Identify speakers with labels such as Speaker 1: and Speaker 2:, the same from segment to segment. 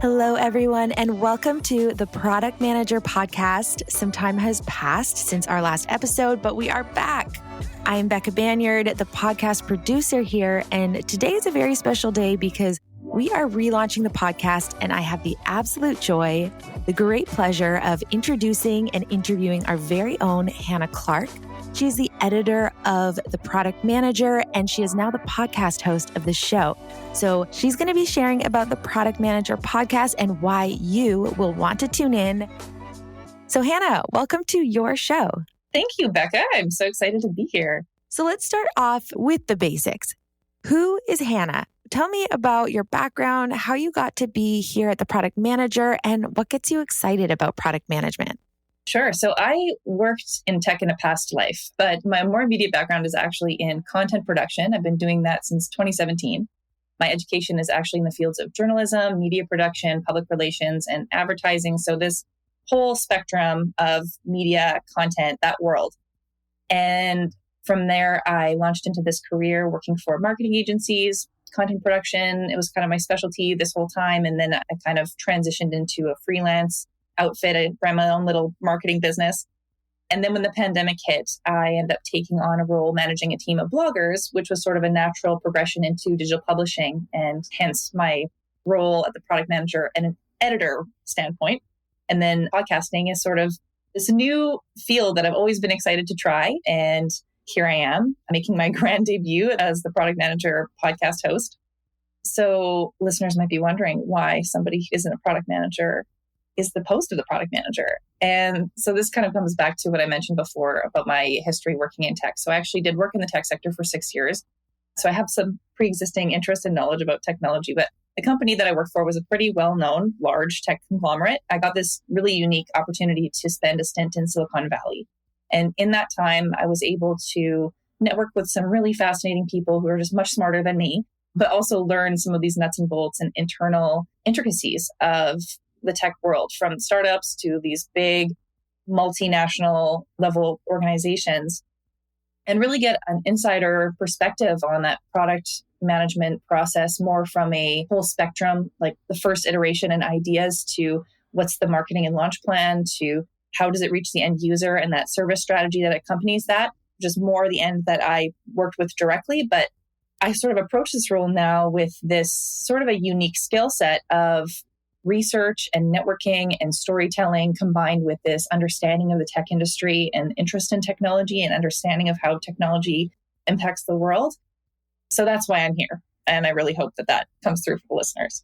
Speaker 1: Hello, everyone, and welcome to the Product Manager Podcast. Some time has passed since our last episode, but we are back. I am Becca Banyard, the podcast producer here, and today is a very special day because we are relaunching the podcast, and I have the absolute joy, the great pleasure of introducing and interviewing our very own Hannah Clark. She is the editor of The Product Manager, and she is now the podcast host of the show. So she's going to be sharing about the Product Manager podcast and why you will want to tune in. So Hannah, welcome to your show.
Speaker 2: Thank you, Becca. I'm so excited to be here.
Speaker 1: So let's start off with the basics. Who is Hannah? Tell me about your background, how you got to be here at The Product Manager, and what gets you excited about product management.
Speaker 2: Sure. So I worked in tech in a past life, but my more immediate background is actually in content production. I've been doing that since 2017. My education is actually in the fields of journalism, media production, public relations, and advertising. So this whole spectrum of media, content, that world. And from there, I launched into this career working for marketing agencies, content production. It was kind of my specialty this whole time. And then I kind of transitioned into a freelance outfit. I ran my own little marketing business. And then when the pandemic hit, I ended up taking on a role managing a team of bloggers, which was sort of a natural progression into digital publishing, and hence my role at the product manager and an editor standpoint. And then podcasting is sort of this new field that I've always been excited to try. And here I am making my grand debut as the product manager podcast host. So listeners might be wondering why somebody who isn't a product manager is the post of the product manager. And so this kind of comes back to what I mentioned before about my history working in tech. So I actually did work in the tech sector for 6 years. So I have some pre-existing interest and knowledge about technology, but the company that I worked for was a pretty well-known large tech conglomerate. I got this really unique opportunity to spend a stint in Silicon Valley. And in that time, I was able to network with some really fascinating people who are just much smarter than me, but also learn some of these nuts and bolts and internal intricacies of the tech world, from startups to these big multinational level organizations, and really get an insider perspective on that product management process, more from a whole spectrum, like the first iteration and ideas to what's the marketing and launch plan to how does it reach the end user and that service strategy that accompanies that, just more the end that I worked with directly. But I sort of approach this role now with this sort of a unique skill set of research and networking and storytelling combined with this understanding of the tech industry and interest in technology and understanding of how technology impacts the world. So that's why I'm here. And I really hope that that comes through for the listeners.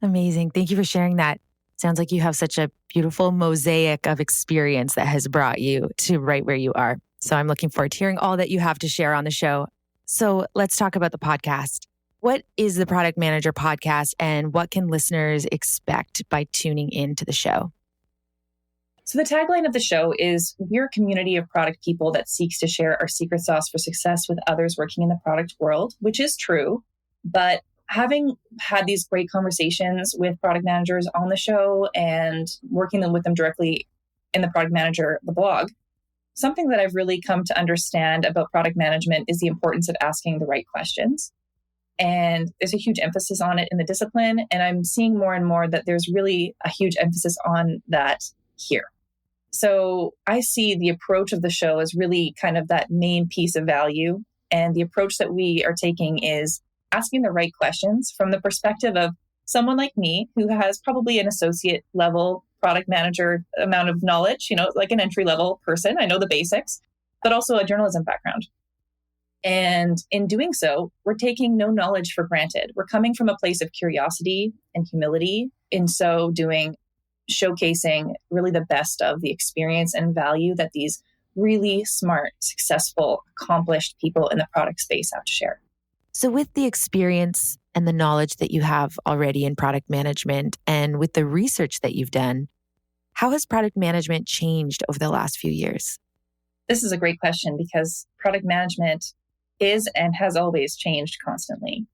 Speaker 1: Amazing. Thank you for sharing that. Sounds like you have such a beautiful mosaic of experience that has brought you to right where you are. So I'm looking forward to hearing all that you have to share on the show. So let's talk about the podcast. What is the Product Manager podcast, and what can listeners expect by tuning into the show?
Speaker 2: So the tagline of the show is, we're a community of product people that seeks to share our secret sauce for success with others working in the product world, which is true. But having had these great conversations with product managers on the show and working with them directly in the Product Manager, the blog, something that I've really come to understand about product management is the importance of asking the right questions. And there's a huge emphasis on it in the discipline. And I'm seeing more and more that there's really a huge emphasis on that here. So I see the approach of the show as really kind of that main piece of value. And the approach that we are taking is asking the right questions from the perspective of someone like me, who has probably an associate level product manager amount of knowledge, like an entry level person. I know the basics, but also a journalism background. And in doing so, we're taking no knowledge for granted. We're coming from a place of curiosity and humility. In so doing, showcasing really the best of the experience and value that these really smart, successful, accomplished people in the product space have to share.
Speaker 1: So with the experience and the knowledge that you have already in product management and with the research that you've done, how has product management changed over the last few years?
Speaker 2: This is a great question because product management is and has always changed constantly.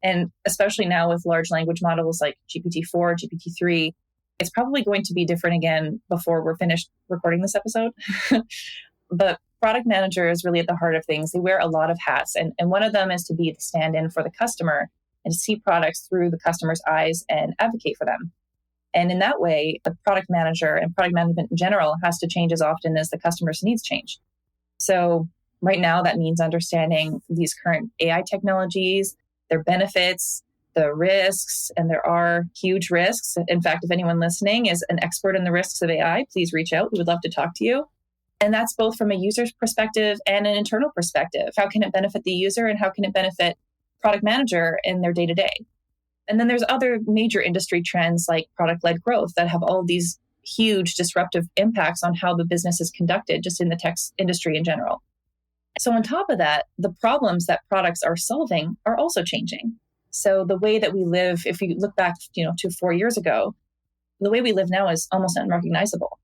Speaker 2: And especially now with large language models like GPT-4, GPT-3, it's probably going to be different again before we're finished recording this episode. But product manager is really at the heart of things. They wear a lot of hats. And one of them is to be the stand-in for the customer and to see products through the customer's eyes and advocate for them. And in that way, the product manager and product management in general has to change as often as the customer's needs change. So right now, that means understanding these current AI technologies, their benefits, the risks, and there are huge risks. In fact, if anyone listening is an expert in the risks of AI, please reach out. We would love to talk to you. And that's both from a user's perspective and an internal perspective. How can it benefit the user and how can it benefit product manager in their day-to-day? And then there's other major industry trends like product-led growth that have all of these huge disruptive impacts on how the business is conducted just in the tech industry in general. So on top of that, the problems that products are solving are also changing. So the way that we live, if you look back, to 4 years ago, the way we live now is almost unrecognizable.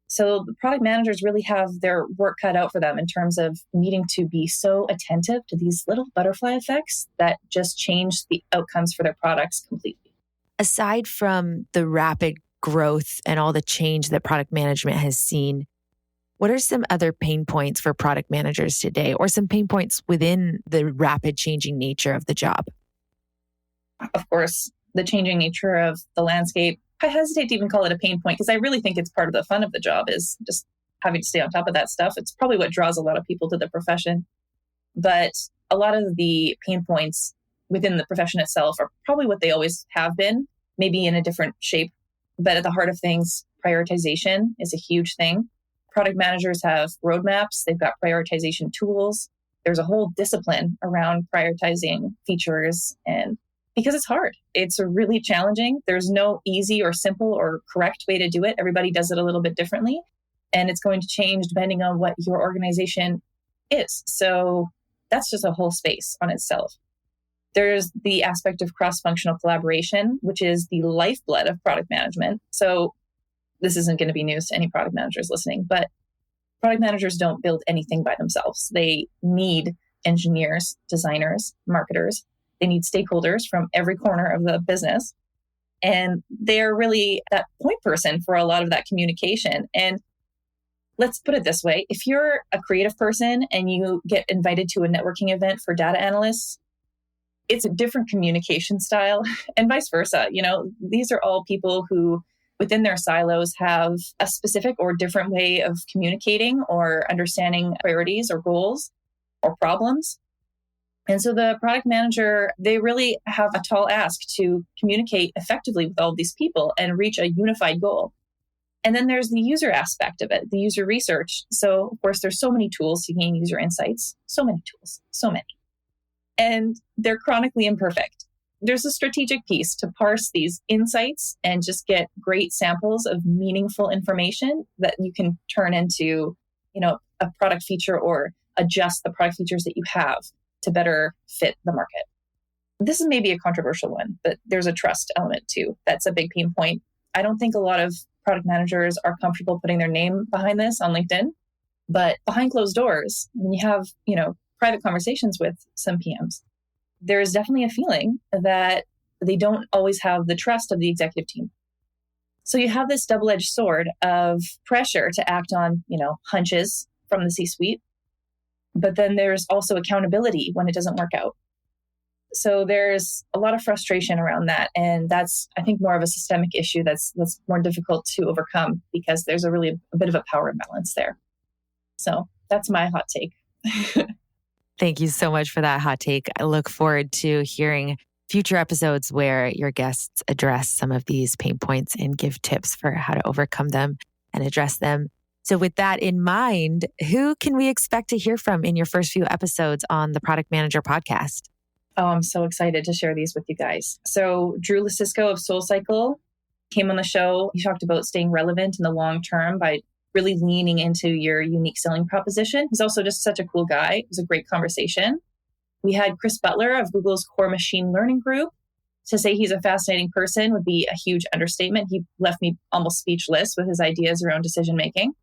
Speaker 2: So the product managers really have their work cut out for them in terms of needing to be so attentive to these little butterfly effects that just change the outcomes for their products completely.
Speaker 1: Aside from the rapid growth and all the change that product management has seen, what are some other pain points for product managers today, or some pain points within the rapid changing nature of the job?
Speaker 2: Of course, the changing nature of the landscape. I hesitate to even call it a pain point because I really think it's part of the fun of the job is just having to stay on top of that stuff. It's probably what draws a lot of people to the profession. But a lot of the pain points within the profession itself are probably what they always have been, maybe in a different shape. But at the heart of things, prioritization is a huge thing. Product managers have roadmaps. They've got prioritization tools. There's a whole discipline around prioritizing features, and because it's hard. It's really challenging. There's no easy or simple or correct way to do it. Everybody does it a little bit differently. And it's going to change depending on what your organization is. So that's just a whole space on itself. There's the aspect of cross-functional collaboration, which is the lifeblood of product management. So this isn't going to be news to any product managers listening, but product managers don't build anything by themselves. They need engineers, designers, marketers. They need stakeholders from every corner of the business. And they're really that point person for a lot of that communication. And let's put it this way. If you're a creative person and you get invited to a networking event for data analysts, it's a different communication style and vice versa. These are all people who within their silos have a specific or different way of communicating or understanding priorities or goals or problems. And so the product manager, they really have a tall ask to communicate effectively with all of these people and reach a unified goal. And then there's the user aspect of it, the user research. So of course, there's so many tools to gain user insights, so many tools, so many. And they're chronically imperfect. There's a strategic piece to parse these insights and just get great samples of meaningful information that you can turn into, a product feature or adjust the product features that you have to better fit the market. This is maybe a controversial one, but there's a trust element too. That's a big pain point. I don't think a lot of product managers are comfortable putting their name behind this on LinkedIn, but behind closed doors, when you have, private conversations with some PMs, there is definitely a feeling that they don't always have the trust of the executive team. So you have this double-edged sword of pressure to act on, hunches from the C-suite. But then there's also accountability when it doesn't work out. So there's a lot of frustration around that. And that's, I think, more of a systemic issue that's more difficult to overcome because there's a bit of a power imbalance there. So that's my hot take.
Speaker 1: Thank you so much for that hot take. I look forward to hearing future episodes where your guests address some of these pain points and give tips for how to overcome them and address them. So with that in mind, who can we expect to hear from in your first few episodes on the Product Manager podcast?
Speaker 2: Oh, I'm so excited to share these with you guys. So Drew Lasisko of SoulCycle came on the show. He talked about staying relevant in the long term by really leaning into your unique selling proposition. He's also just such a cool guy. It was a great conversation. We had Chris Butler of Google's Core Machine Learning Group. To say he's a fascinating person would be a huge understatement. He left me almost speechless with his ideas around decision-making.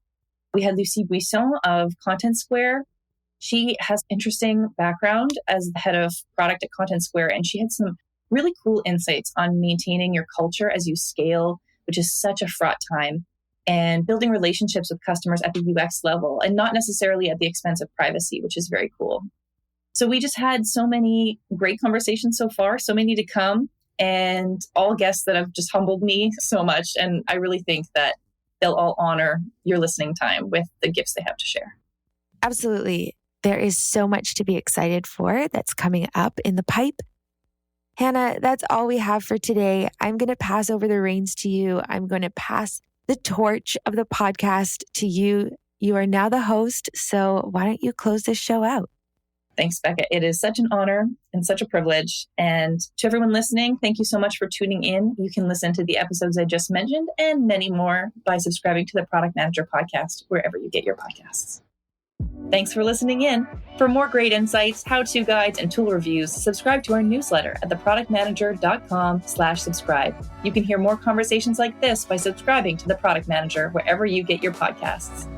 Speaker 2: We had Lucie Buisson of Content Square. She has interesting background as the head of product at Content Square, and she had some really cool insights on maintaining your culture as you scale, which is such a fraught time, and building relationships with customers at the UX level, and not necessarily at the expense of privacy, which is very cool. So we just had so many great conversations so far, so many to come, and all guests that have just humbled me so much. And I really think that they'll all honor your listening time with the gifts they have to share.
Speaker 1: Absolutely. There is so much to be excited for that's coming up in the pipe. Hannah, that's all we have for today. I'm going to pass over the reins to you. I'm going to pass the torch of the podcast to you. You are now the host, so why don't you close this show out?
Speaker 2: Thanks, Becca. It is such an honor and such a privilege. And to everyone listening, thank you so much for tuning in. You can listen to the episodes I just mentioned and many more by subscribing to the Product Manager Podcast, wherever you get your podcasts. Thanks for listening in. For more great insights, how-to guides, and tool reviews, subscribe to our newsletter at theproductmanager.com/subscribe. You can hear more conversations like this by subscribing to The Product Manager wherever you get your podcasts.